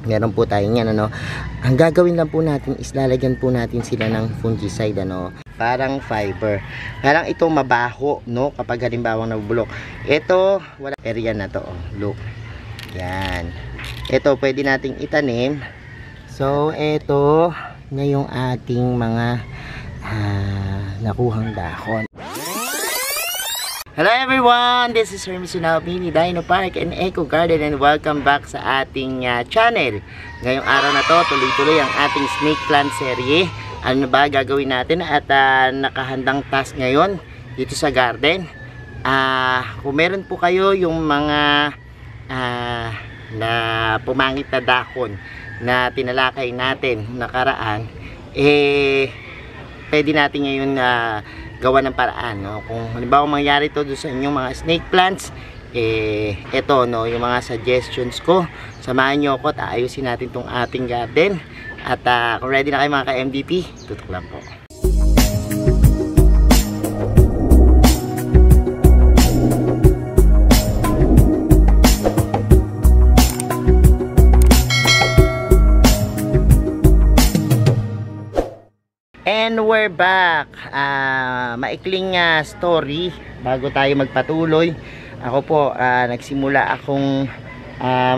Meron po tayo yan, ano. Ang gagawin lang po natin is lalagyan po natin sila ng fungicide, ano. Parang fiber. Parang ito mabaho, no, kapag halimbawa nabubulok. Ito, wala area na to, oh. Look. Yan. Ito pwede nating itanim. So, ito na yung ating mga nakuhang dahon. Hello everyone! This is Hermes Sunabi ni Dino Park and Eco Garden and welcome back sa ating channel. Ngayong araw na to, tuloy-tuloy ang ating snake plant serye. Ano ba gagawin natin at nakahandang task ngayon dito sa garden. Kung meron po kayo yung mga na pumangit na dahon na tinalakay natin nakaraan, pwede natin ngayon gawa ng paraan, no? Kung halimbawa mangyari to doon sa inyong mga snake plants, eto, no, yung mga suggestions ko, samahan nyo ako at ayusin natin tong ating garden. At kung ready na kayo mga ka-MVP, tutok lang po. And we're back. Maikling story bago tayo magpatuloy. Ako po, nagsimula akong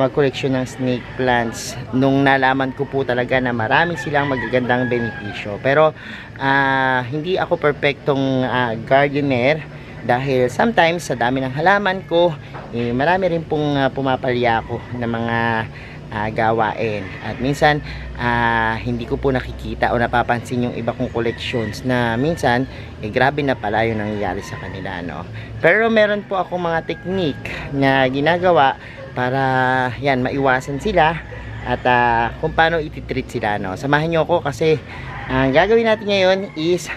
mag-collection ng snake plants nung nalaman ko po talaga na marami silang magagandang benepisyo. Pero hindi ako perfectong gardener dahil sometimes sa dami ng halaman ko, marami rin pong pumapalya ako ng mga gawain. At minsan hindi ko po nakikita o napapansin yung iba kong collections na minsan grabe na pala yung nangyayari sa kanila, no? Pero meron po ako mga technique na ginagawa para yan maiwasan sila at kung paano ititreat sila, no? Samahan nyo ako kasi ang gagawin natin ngayon is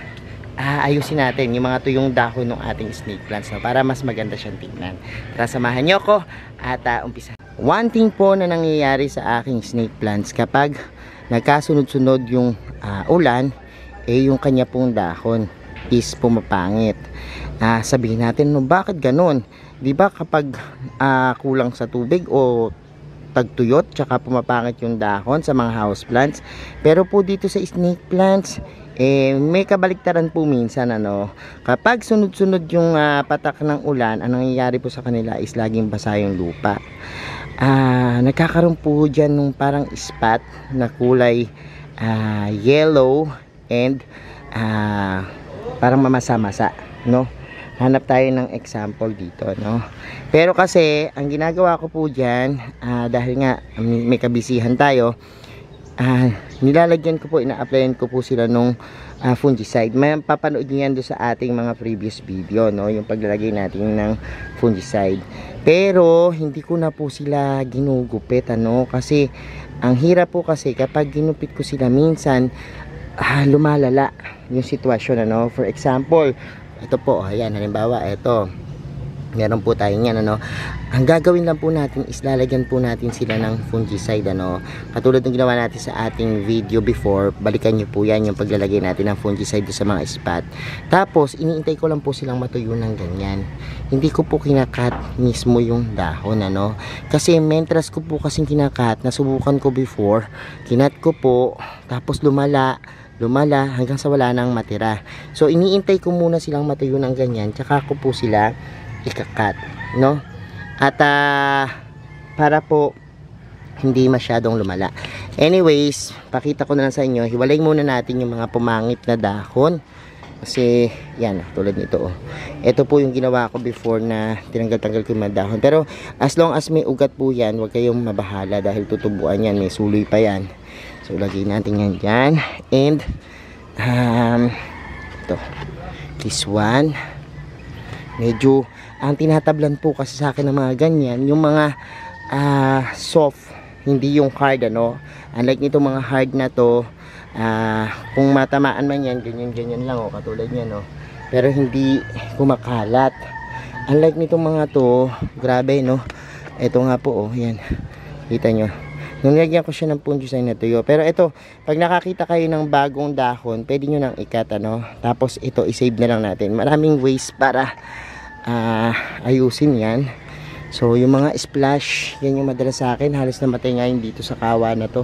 ayusin natin yung mga tuyong dahon ng ating snake plants, no? Para mas maganda siyang tingnan. Tara, samahan nyo ako at umpisa. One thing po na nangyayari sa aking snake plants kapag nagkasunod-sunod yung ulan, yung kanya pong dahon is pumapangit. Sabihin natin, no, bakit ganun? Di ba kapag kulang sa tubig o tagtuyot, tsaka pumapangit yung dahon sa mga house plants? Pero po dito sa snake plants, may kabaliktaran po minsan, ano. Kapag sunod-sunod yung patak ng ulan, ang nangyayari po sa kanila is laging basa yung lupa. Nagkakaroon po dyan nung parang spot na kulay yellow and parang mamasa-masa, no? Hanap tayo ng example dito, no? Pero kasi ang ginagawa ko po dyan, dahil nga may kabisihan tayo, nilalagyan ko po, ina-applyan ko po sila nung fungicide. May papanood nyo yan doon sa ating mga previous video, no? Yung paglalagay natin ng fungicide. Pero hindi ko na po sila ginugupit, ano? Kasi ang hirap po kasi kapag ginupit ko sila minsan, lumalala yung sitwasyon, ano? For example, ito po, ayan, halimbawa, ito, meron po tayo yan, ano. Ang gagawin lang po natin is lalagyan po natin sila ng fungicide, ano. Katulad ng ginawa natin sa ating video before, balikan nyo po yan yung paglalagay natin ng fungicide sa mga spot. Tapos iniintay ko lang po silang matuyo ng ganyan. Hindi ko po kinakat mismo yung dahon, ano. Kasi mentras ko po kasing kinakat, nasubukan ko before, kinat ko po, tapos lumala hanggang sa wala nang matira. So iniintay ko muna silang matuyo ng ganyan, tsaka ko po sila ikakat, no? At para po hindi masyadong lumala. Anyways, pakita ko na lang sa inyo, hiwalay muna natin yung mga pumangit na dahon. Kasi yan, tulad nito, oh. Ito po yung ginawa ko before na tinanggal-tanggal ko yung mga dahon. Pero as long as may ugat po yan, huwag kayong mabahala dahil tutubuan yan, may suloy pa yan. So lagay natin yan dyan. And ito, this one, medyo ang tinatablan po kasi sa akin ng mga ganyan, yung mga soft, hindi yung hard, ano. Unlike nito mga hard na to, kung matamaan man yan, ganyan lang, oh, katulad yan, oh. Pero hindi kumakalat. Unlike nito mga to, grabe, no. Ito nga po, oh, yan, kita nyo, nung nilagyan ko siya ng fungicide na tuyo. Pero ito, pag nakakita kayo ng bagong dahon, pwede nyo nang ikat, ano. Tapos ito, isave na lang natin. Maraming ways para ayusin yan. So yung mga splash, yan yung madalas sa akin. Halos namatay nga yung dito sa kawa na to.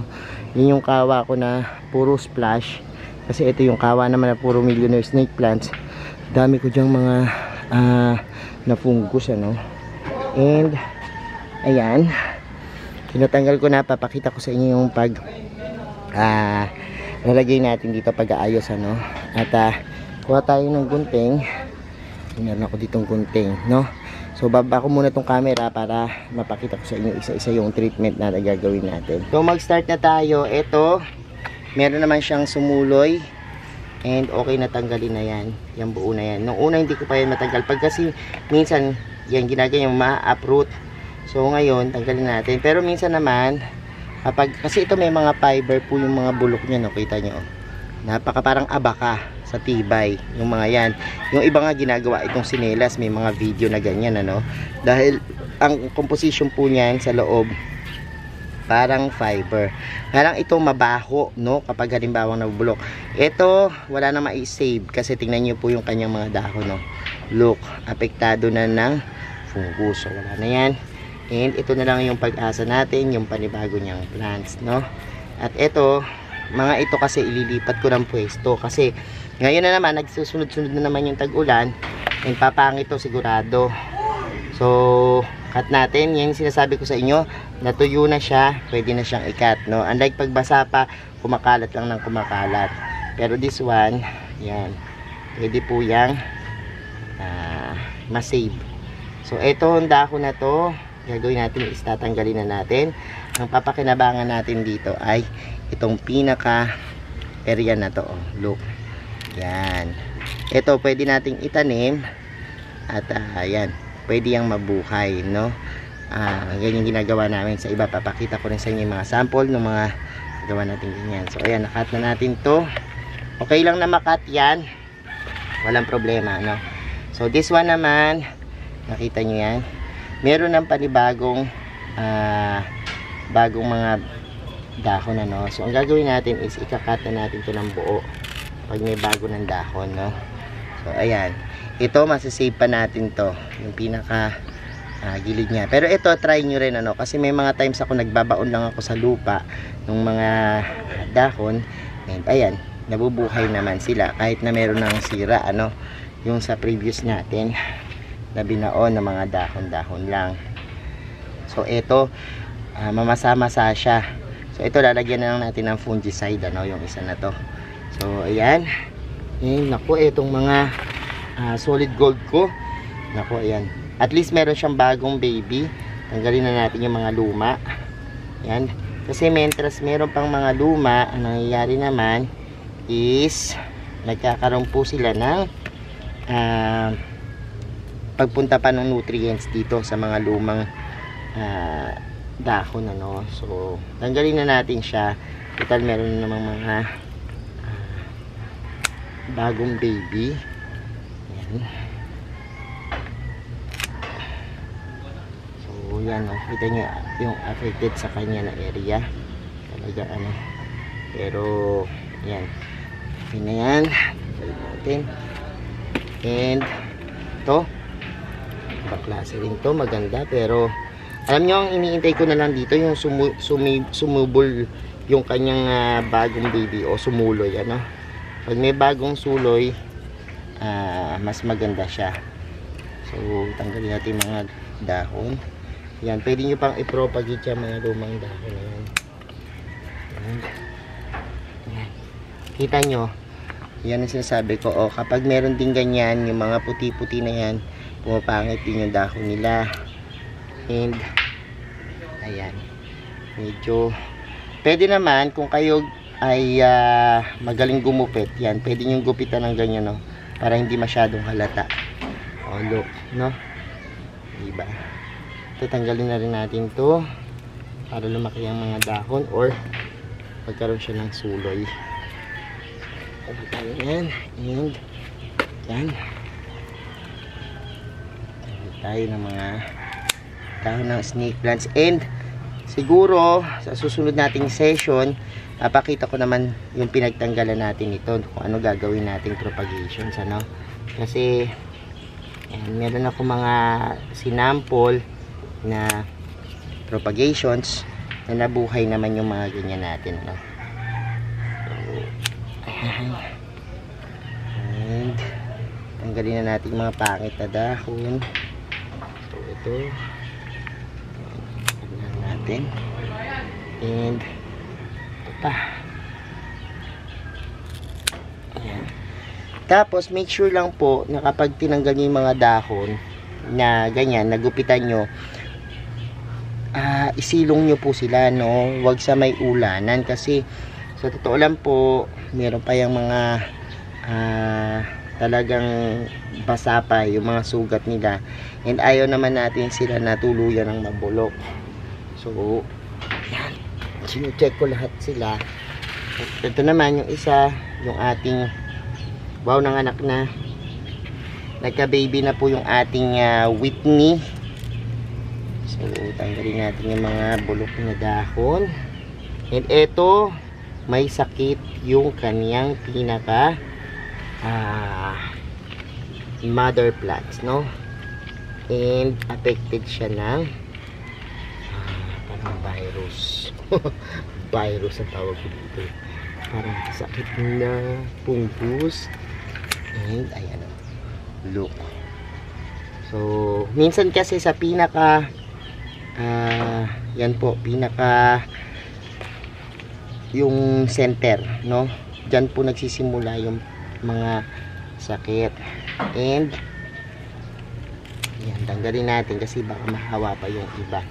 Yun yung kawa ko na puro splash. Kasi ito yung kawa naman na puro millionaire snake plants. Dami ko dyang mga na fungus, ano. And ayan, tinatanggal ko na. Papakita ko sa inyo yung pag lalagay natin dito pag-aayos, ano. At kuha tayo ng gunting. Meron ako ditong gunting, no. So baba ko muna tong camera para mapakita ko sa inyo isa-isa yung treatment na gagawin natin. So mag-start na tayo. Ito, meron naman siyang sumuloy. And okay na tanggalin na yan. Yung buo na yan. Nung una hindi ko pa yan matanggal. Pag kasi minsan yan ginagaya yung ma-uproot. So ngayon tanggalin natin. Pero minsan naman kasi ito may mga fiber po yung mga bulok niya, no? Kita nyo. Napaka parang abaka sa tibay. Yung mga yan. Yung iba nga ginagawa itong sinelas. May mga video na ganyan, ano. Dahil ang composition po niyan sa loob parang fiber. Parang ito mabaho, no? Kapag halimbawa nabulok. Ito, wala na ma-save. Kasi tingnan nyo po yung kanyang mga dahon, no? Look, apektado na ng fungus. So, wala na yan. And ito na lang yung pag-asa natin, yung panibago niyang plants, no? At ito, mga ito kasi ililipat ko ng pwesto. Kasi, ngayon na naman, nagsusunod-sunod na naman yung tag-ulan. And papangit to sigurado. So, cut natin. Yan yung sinasabi ko sa inyo. Natuyo na siya, pwede na siyang i-cut, no? Unlike pagbasa pa, kumakalat lang ng kumakalat. Pero this one, yan. Pwede po yang ma-save. So, ito, ang dahon na to, gagawin natin is tatanggalin na natin. Ang papakinabangan natin dito ay itong pinaka area na to. Oh, look. Yan. Ito, pwede nating itanim. At, yan. Pwede yang mabuhay, no? Ganyan ginagawa namin sa iba. Papakita ko rin sa inyo yung mga sample ng mga gawa natin ganyan. So ayan, nakat na natin to. Okay lang na makat yan, walang problema, no? So this one naman, nakita nyo yan, meron ng panibagong bagong mga dahon, ano. So ang gagawin natin is ikakat na natin to ng buo pag may bago ng dahon, no? So ayan, ito masasave pa natin to, yung pinaka gilid niya. Pero ito, try nyo rin, ano, kasi may mga times ako nagbabaon lang ako sa lupa ng mga dahon, and ayan, nabubuhay naman sila kahit na meron ng sira, ano, yung sa previous natin na binaon ng mga dahon-dahon lang. So ito, mamasa-masa siya. So ito, lalagyan na lang natin ng fungicide, ano, yung isa na to. So ayan, naku, itong mga solid gold ko, naku, ayan, at least meron siyang bagong baby. Tanggalin na natin yung mga luma. Yan. Kasi mentras meron pang mga luma, ang nangyayari naman is nagkakaroon po sila ng pagpunta pa ng nutrients dito sa mga lumang dahon, ano. So tanggalin na natin siya. Total meron na namang mga bagong baby. Yan. Yan, no? Kita nyo yung affected sa kanya na area talaga, ano. Pero yan, yun na yan natin. And to, baklase rin to, maganda. Pero alam nyo, ang iniintay ko na lang dito yung sumubol yung kanyang bagong baby o sumuloy, ano. Pag may bagong suloy, mas maganda siya. So tanggalin natin mga dahon. Yan, pwede nyo pang i-propagate yung mga lumang dahon na yan. Yan. Yan. Kita nyo, yan ang sinasabi ko. O, kapag meron din ganyan, yung mga puti-puti na yan, pumapangit din yung dahon nila. And ayan, medyo pwede naman kung kayo ay magaling gumupit, yan, pwede nyo gupitan ng ganyan, no, para hindi masyadong halata. O, look, no, diba? Tatanggalin na rin natin to para lumaki ang mga dahon or pagkaroon siya ng suloy. Yan, and yan, tayo ng mga dahon ng snake plants. And siguro sa susunod nating session, papakita ko naman yung pinagtanggalan natin ito, kung ano gagawin nating propagations, ano. Kasi yan, meron ako mga sinample na propagations na nabuhay naman yung mga ganyan natin, no? So, ayan. And tanggalin na natin mga pangit na dahon. So ito tanggalin natin. And ito pa. Ayan. Tapos make sure lang po na kapag tinanggal nyo yung mga dahon na ganyan, nagupitan nyo, isilong nyo po sila, no? Huwag sa may ulanan, kasi sa totoo lang po meron pa yung mga talagang basa pa yung mga sugat nila, and ayaw naman natin sila na tuluyan ng mabulok. So yan, sinucheck ko lahat sila. Ito naman yung isa, yung ating wow, nanganak na, nagka-baby na po yung ating Whitney. So tanggalin natin yung mga bulok na dahon. And ito, may sakit yung kaniyang pinaka mother plants, no? And affected siya ng parang virus. Virus ang tawag ko dito, parang sakit na fungus. And ayan, look. So minsan kasi sa pinaka yan po, pinaka yung center, no? Diyan po nagsisimula yung mga sakit. And yan, tanggalin natin kasi baka mahawa pa yung iba.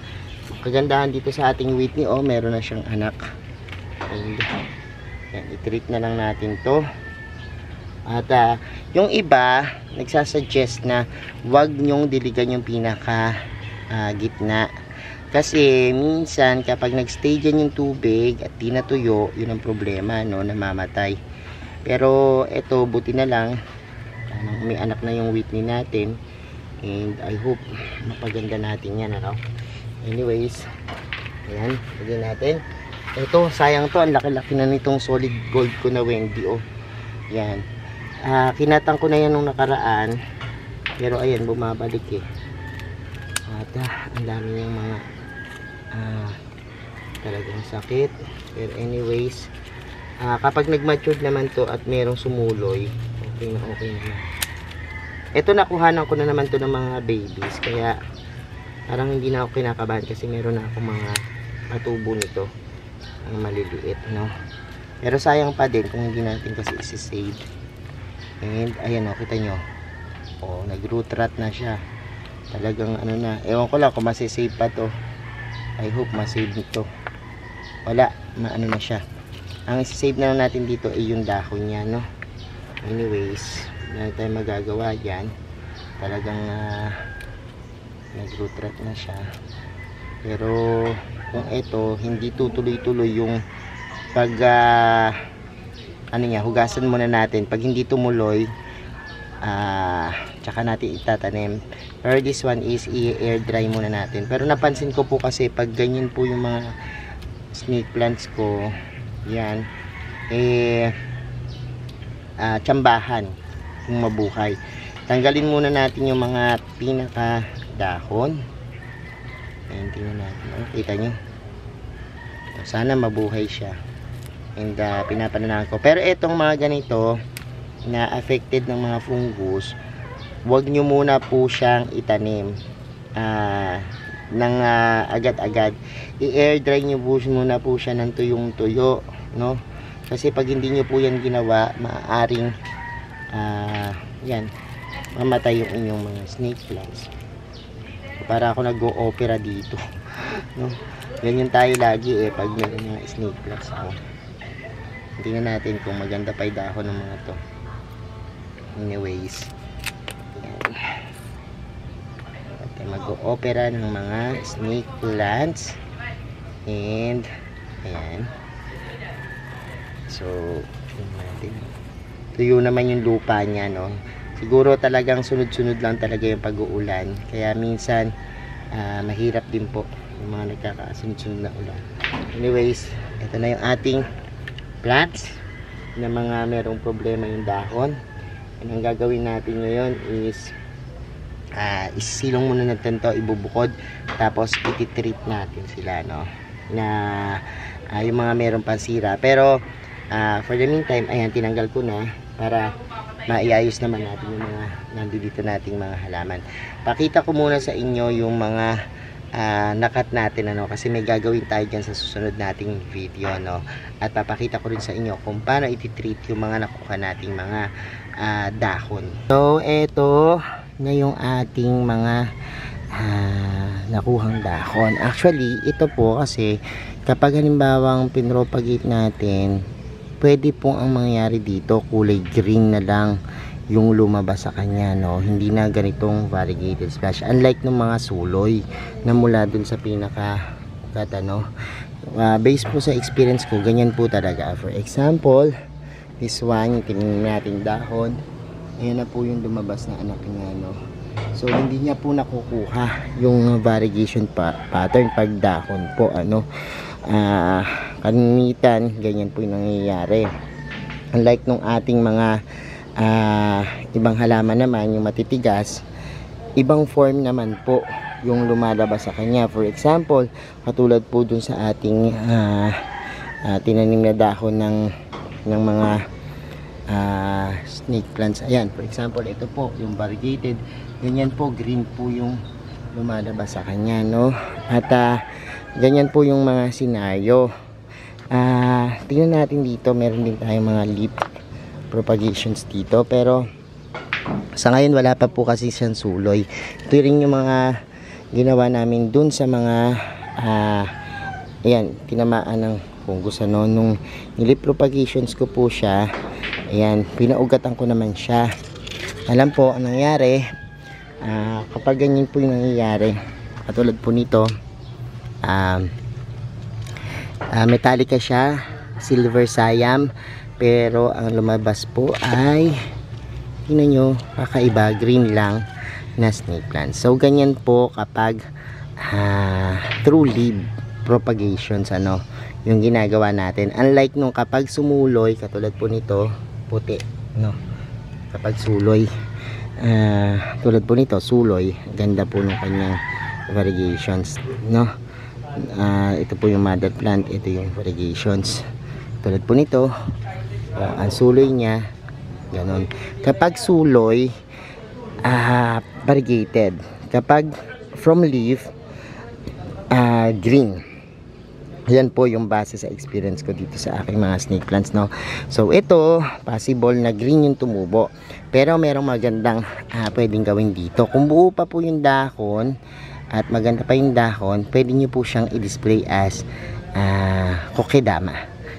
Kagandahan dito sa ating Whitney, oh, meron na siyang anak. And yan, i-treat na lang natin to. At yung iba nagsasuggest na wag nyong diligan yung pinaka gitna, kasi minsan kapag nagstay dyan yung tubig at di natuyo, yun ang problema, no, namamatay. Pero eto, buti na lang may anak na yung Whitney natin, and I hope mapaganda natin yan, ano? Anyways, ayan, lagyan natin. Ito, sayang to, ang laki-laki na nitong solid gold ko na Wendy, oh. Yan, kinatang ko na yan nung nakaraan, pero ayan, bumabalik eh. At ang dami yung mga talagang sakit. Pero anyways, kapag nag-matured naman to at merong sumuloy, okay na naman. Ito, nakuhanan ko na naman to ng mga babies, kaya parang hindi na ako kinakabahan kasi meron na ako mga patubo nito, ang maliliit, no? Pero sayang pa din kung hindi natin kasi isi-save. And ayan, o, kita nyo, o, nag-root rot na siya. Talagang ano na, ewan ko lang kung masisave pa to. I hope masave nito. Wala, maano na siya. Ang isi-save na lang natin dito ay yung dahon niya, no? Anyways, wala tayo magagawa dyan. Talagang nag-root rot na siya. Pero kung ito, hindi tutuloy-tuloy yung pag ano niya, hugasan muna natin. Pag hindi tumuloy, tsaka natin itatanim. Pero this one is i-air dry muna natin. Pero napansin ko po kasi pag ganyan po yung mga snake plants ko, yan, tsambahan kung mabuhay. Tanggalin muna natin yung mga pinaka dahon. Ayan, tingnan natin. Kita nyo, sana mabuhay siya. And pinapananahan ko. Pero itong mga ganito na affected ng mga fungus, huwag nyo muna po siyang itanim ng agad-agad. I-air dry nyo po muna po siya ng tuyong-tuyo, no? Kasi pag hindi nyo po yan ginawa, maaaring yan, mamatay yung inyong mga snake plants. So, para ako nag-o-opera dito, no? Ganyan tayo lagi pag may mga snake plants. Tingnan natin kung maganda pa yung dahon ng mga to. Anyways, mag-o-opera ng mga snake plants. And ayan, so natin, tuyo naman yung lupa niya, no? Siguro talagang sunod-sunod lang talaga yung pag-uulan, kaya minsan mahirap din po yung mga nagkakasunod-sunod na ulan. Anyways, ito na yung ating plants na mga merong problema yung dahon. And ang gagawin natin ngayon is Isisilong muna natin to, ibubukod, tapos ititreat natin sila, no, na yung mga meron pansira. Pero for the meantime, ayan, tinanggal ko na para maiayos naman natin yung mga nandito nating mga halaman. Pakita ko muna sa inyo yung mga nakat natin, ano, kasi may gagawin tayo dyan sa susunod nating video, no, at papakita ko rin sa inyo kung paano ititreat yung mga nakuha nating mga dahon. So eto na yung ating mga nakuhang dahon. Actually, ito po kasi kapag halimbawang pinropagate natin, pwede pong ang mangyari dito, kulay green na lang yung lumabas sa kanya, no, hindi na ganitong variegated splash, unlike ng mga suloy na mula dun sa pinaka ano, based po sa experience ko, ganyan po talaga. For example, this one, yung tinignan natin dahon, ayan na po yung lumabas na anak niya, no. So hindi niya po nakukuha yung variegation pattern pag dahon po, ano. Kanimitan, ganyan po yung nangyayari. Unlike nung ating mga ibang halaman naman, yung matitigas, ibang form naman po yung lumalabas sa kanya. For example, katulad po dun sa ating tinanim na dahon ng mga snake plants. Ayan, for example, ito po yung variegated, ganyan po, green po yung lumalabas sa kanya, no. At ganyan po yung mga senaryo. Tingnan natin dito, meron din tayong mga leaf propagations dito, pero sa ngayon wala pa po kasi siyang suloy. Ito rin yung mga ginawa namin dun sa mga ayan, tinamaan ng fungus, ano. Nung leaf propagations ko po siya, ayan, pinaugatan ko naman siya. Alam po ang nangyari, kapag ganyan po yung nangyayari, katulad po nito, metallica siya, silver siam, pero ang lumabas po ay, tingnan nyo, kakaiba, green lang na snake plant. So ganyan po kapag through leaf propagations, ano, yung ginagawa natin. Unlike nung kapag sumuloy, katulad po nito, puti, no. Kapag suloy, tulad po nito, suloy, ganda po ng kanyang variegations, no. Ito po yung mother plant, ito yung variegations. Tulad po nito, ang suloy niya, ganon. Kapag suloy, variegated. Kapag from leaf, green. Yan po yung base sa experience ko dito sa aking mga snake plants, no. So ito, possible na green yung tumubo, pero merong magandang pwedeng gawin dito. Kung buo pa po yung dahon at maganda pa yung dahon, pwede nyo po siyang i-display as kokedama.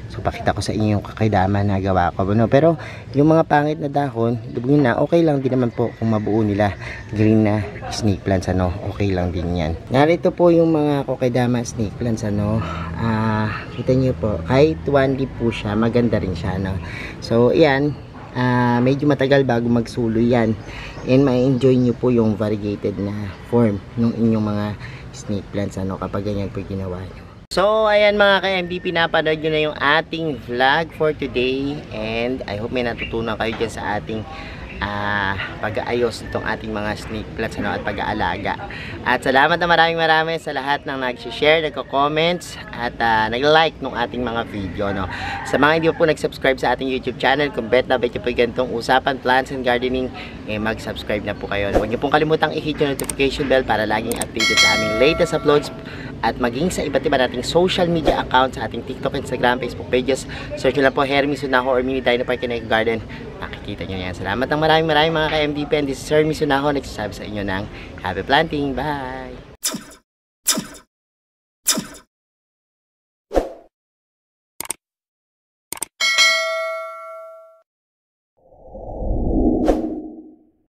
So pakita ko sa inyo yung kokedama na gawa ko, no? Pero yung mga pangit na dahon, yun na, okay lang din naman po kung mabuo nila green na snake plants, ano, okay lang din yan. Narito po yung mga kokedama snake plants, ano. Kita nyo po, kahit one leaf po siya, maganda rin siya, no? So yan, medyo matagal bago magsulo yan, and ma-enjoy nyo po yung variegated na form ng inyong mga snake plants, ano, kapag ganyan po ginawa nyo. So ayan mga ka-MD, pinapanood nyo na yung ating vlog for today, and I hope may natutunan kayo dyan sa ating pag-aayos itong ating mga snake plants, ano, at pag-aalaga. At salamat na maraming sa lahat ng nag-share, nagko-comments, at nag-like ng ating mga video, no. Sa mga hindi po nag-subscribe sa ating YouTube channel, kung bet na bet nyo po ganitong usapan, plants and gardening, mag-subscribe na po kayo. Huwag nyo pong kalimutang i-hit yung notification bell para laging updated sa aming latest uploads, at maging sa iba't iba nating social media accounts, sa ating TikTok, Instagram, Facebook pages. Search nyo lang po Hermy Sunaho or Mini Dino Park Connect Garden. Makikita nyo yan. Salamat ng maraming mga ka-MDP, and this is Hermy Sunaho, nagsasabi sa inyo ng happy planting. Bye!